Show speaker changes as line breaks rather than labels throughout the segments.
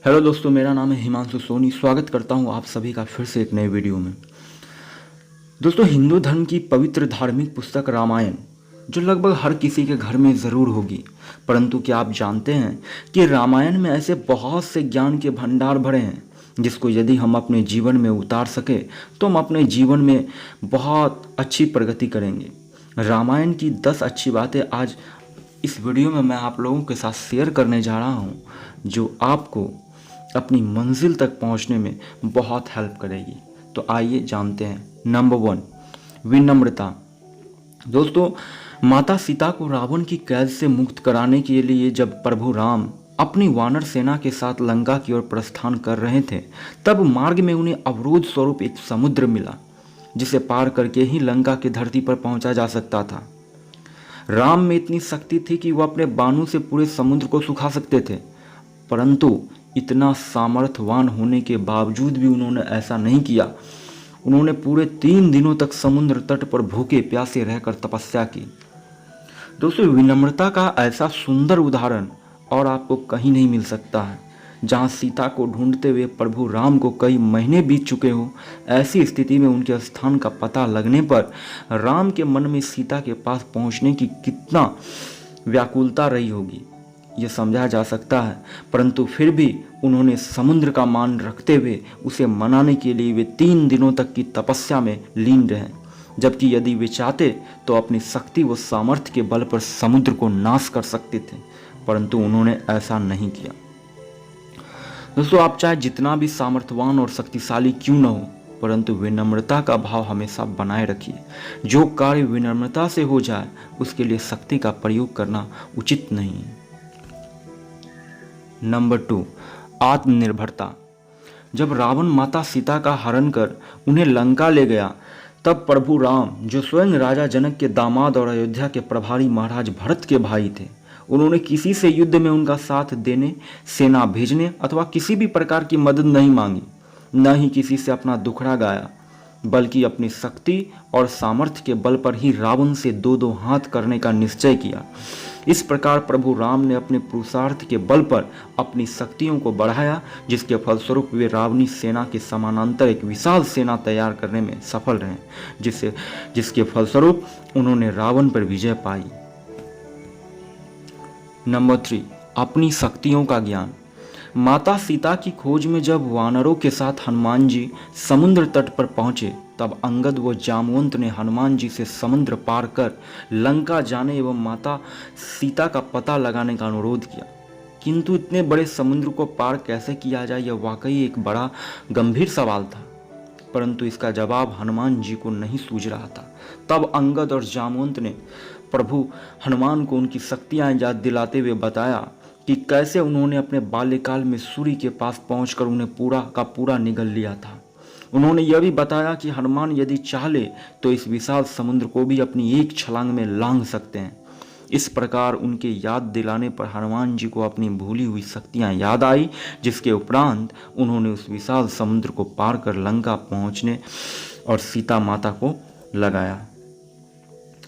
Hello दोस्तों, मेरा नाम है हिमांशु सोनी। स्वागत करता हूं आप सभी का फिर से एक नए वीडियो में। दोस्तों, हिंदू धर्म की पवित्र धार्मिक पुस्तक रामायण जो लगभग हर किसी के घर में ज़रूर होगी, परंतु क्या आप जानते हैं कि रामायण में ऐसे बहुत से ज्ञान के भंडार भरे हैं जिसको यदि हम अपने जीवन में उतार सके तो हम अपने जीवन में बहुत अच्छी प्रगति करेंगे। रामायण की 10 अच्छी बातें आज इस वीडियो में मैं आप लोगों के साथ शेयर करने जा रहा हूँ, जो आपको अपनी मंजिल तक पहुंचने में बहुत हेल्प करेगी। तो आइए जानते हैं। नंबर 1, विनम्रता। दोस्तों, माता सीता को रावण की कैद से मुक्त कराने के लिए जब प्रभु राम अपनी वानर सेना के साथ लंका की ओर प्रस्थान कर रहे थे, तब मार्ग में उन्हें अवरोध स्वरूप एक समुद्र मिला जिसे पार करके ही लंका की धरती पर पहुंचा जा सकता था। राम में इतनी शक्ति थी कि वह अपने बाणों से पूरे समुद्र को सुखा सकते थे, परंतु इतना सामर्थ्यवान होने के बावजूद भी उन्होंने ऐसा नहीं किया। उन्होंने पूरे 3 दिनों तक समुद्र तट पर भूखे प्यासे रहकर तपस्या की। दोस्तों, विनम्रता का ऐसा सुंदर उदाहरण और आपको कहीं नहीं मिल सकता है। जहां सीता को ढूंढते हुए प्रभु राम को कई महीने बीत चुके हो, ऐसी स्थिति में उनके स्थान का पता लगने पर राम के मन में सीता के पास पहुंचने की कितना व्याकुलता रही होगी, यह समझा जा सकता है। परंतु फिर भी उन्होंने समुद्र का मान रखते हुए उसे मनाने के लिए वे 3 दिनों तक की तपस्या में लीन रहे, जबकि यदि वे चाहते तो अपनी शक्ति व सामर्थ्य के बल पर समुद्र को नाश कर सकते थे, परंतु उन्होंने ऐसा नहीं किया। दोस्तों, आप चाहे जितना भी सामर्थ्यवान और शक्तिशाली क्यों न हो, परंतु विनम्रता का भाव हमेशा बनाए रखिए। जो कार्य विनम्रता से हो जाए उसके लिए शक्ति का प्रयोग करना उचित नहीं है। नंबर 2, आत्मनिर्भरता। जब रावण माता सीता का हरण कर उन्हें लंका ले गया, तब प्रभु राम, जो स्वयं राजा जनक के दामाद और अयोध्या के प्रभारी महाराज भरत के भाई थे, उन्होंने किसी से युद्ध में उनका साथ देने, सेना भेजने अथवा किसी भी प्रकार की मदद नहीं मांगी, न ही किसी से अपना दुखड़ा गाया, बल्कि अपनी शक्ति और सामर्थ्य के बल पर ही रावण से 2-2 हाथ करने का निश्चय किया। इस प्रकार प्रभु राम ने अपने पुरुषार्थ के बल पर अपनी शक्तियों को बढ़ाया, जिसके फलस्वरूप वे रावणी सेना के समानांतर एक विशाल सेना तैयार करने में सफल रहे, जिसके फलस्वरूप उन्होंने रावण पर विजय पाई। नंबर 3, अपनी शक्तियों का ज्ञान। माता सीता की खोज में जब वानरों के साथ हनुमान जी समुद्र तट पर पहुंचे, तब अंगद व जामवंत ने हनुमान जी से समुद्र पार कर लंका जाने एवं माता सीता का पता लगाने का अनुरोध किया। किंतु इतने बड़े समुद्र को पार कैसे किया जाए, यह वाकई एक बड़ा गंभीर सवाल था, परंतु इसका जवाब हनुमान जी को नहीं सूझ रहा था। तब अंगद और जामवंत ने प्रभु हनुमान को उनकी शक्तियां याद दिलाते हुए बताया कि कैसे उन्होंने अपने बाल्यकाल में सूर्य के पास पहुंचकर उन्हें पूरा का पूरा निगल लिया था। उन्होंने यह भी बताया कि हनुमान यदि चाहे तो इस विशाल समुद्र को भी अपनी एक छलांग में लांघ सकते हैं। इस प्रकार उनके याद दिलाने पर हनुमान जी को अपनी भूली हुई शक्तियां याद आई, जिसके उपरांत उन्होंने उस विशाल समुद्र को पार कर लंका पहुंचने और सीता माता को लगाया।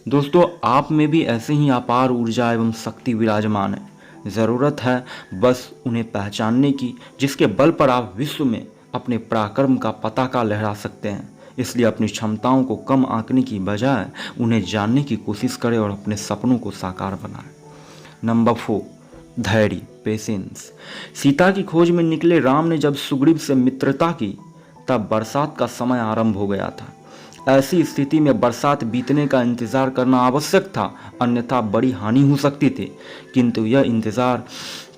दोस्तों, आप में भी ऐसे ही अपार ऊर्जा एवं शक्ति विराजमान है। ज़रूरत है बस उन्हें पहचानने की, जिसके बल पर आप विश्व में अपने पराक्रम का पताका लहरा सकते हैं। इसलिए अपनी क्षमताओं को कम आंकने की बजाय उन्हें जानने की कोशिश करें और अपने सपनों को साकार बनाएं। नंबर 4, धैर्य, पेशेंस। सीता की खोज में निकले राम ने जब सुग्रीव से मित्रता की, तब बरसात का समय आरंभ हो गया था। ऐसी स्थिति में बरसात बीतने का इंतजार करना आवश्यक था, अन्यथा बड़ी हानि हो सकती थी। किंतु यह इंतजार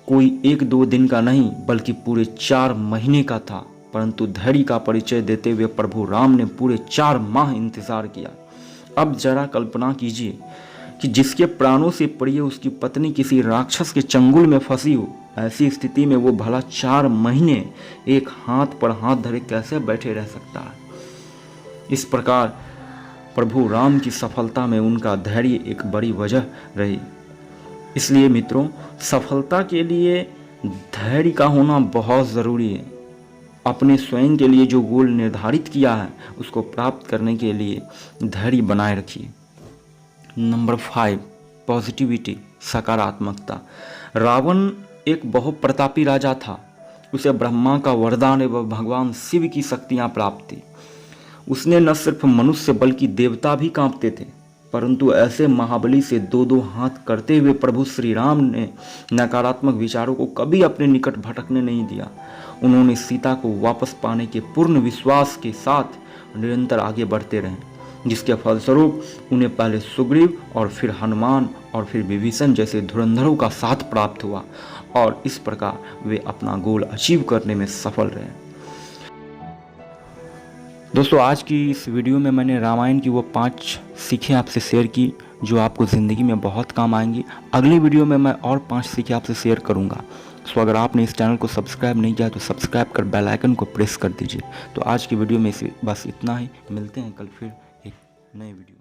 कोई 1-2 दिन का नहीं, बल्कि पूरे 4 महीने का था। परंतु धैर्य का परिचय देते हुए प्रभु राम ने पूरे 4 माह इंतजार किया। अब जरा कल्पना कीजिए कि जिसके प्राणों से प्रिय उसकी पत्नी किसी राक्षस के चंगुल में फंसी हो, ऐसी स्थिति में वो भला 4 महीने एक हाथ पर हाथ धरे कैसे बैठे रह सकता है। इस प्रकार प्रभु राम की सफलता में उनका धैर्य एक बड़ी वजह रही। इसलिए मित्रों, सफलता के लिए धैर्य का होना बहुत ज़रूरी है। अपने स्वयं के लिए जो गोल निर्धारित किया है उसको प्राप्त करने के लिए धैर्य बनाए रखिए। नंबर 5, पॉजिटिविटी, सकारात्मकता। रावण एक बहुप्रतापी राजा था उसे ब्रह्मा का वरदान एवं भगवान शिव की शक्तियाँ प्राप्त थी। उसने न सिर्फ मनुष्य बल्कि देवता भी कांपते थे। परंतु ऐसे महाबली से दो दो हाथ करते हुए प्रभु श्री राम ने नकारात्मक विचारों को कभी अपने निकट भटकने नहीं दिया। उन्होंने सीता को वापस पाने के पूर्ण विश्वास के साथ निरंतर आगे बढ़ते रहे, जिसके फलस्वरूप उन्हें पहले सुग्रीव और फिर हनुमान और फिर विभीषण जैसे धुरंधरों का साथ प्राप्त हुआ और इस प्रकार वे अपना गोल अचीव करने में सफल रहे। दोस्तों, आज की इस वीडियो में मैंने रामायण की वो 5 सीखें आपसे शेयर की जो आपको ज़िंदगी में बहुत काम आएंगी। अगली वीडियो में मैं और 5 सीखें आपसे शेयर करूंगा। सो अगर आपने इस चैनल को सब्सक्राइब नहीं किया तो सब्सक्राइब कर बेल आइकन को प्रेस कर दीजिए। तो आज की वीडियो में बस इतना ही। मिलते हैं कल फिर एक नए वीडियो।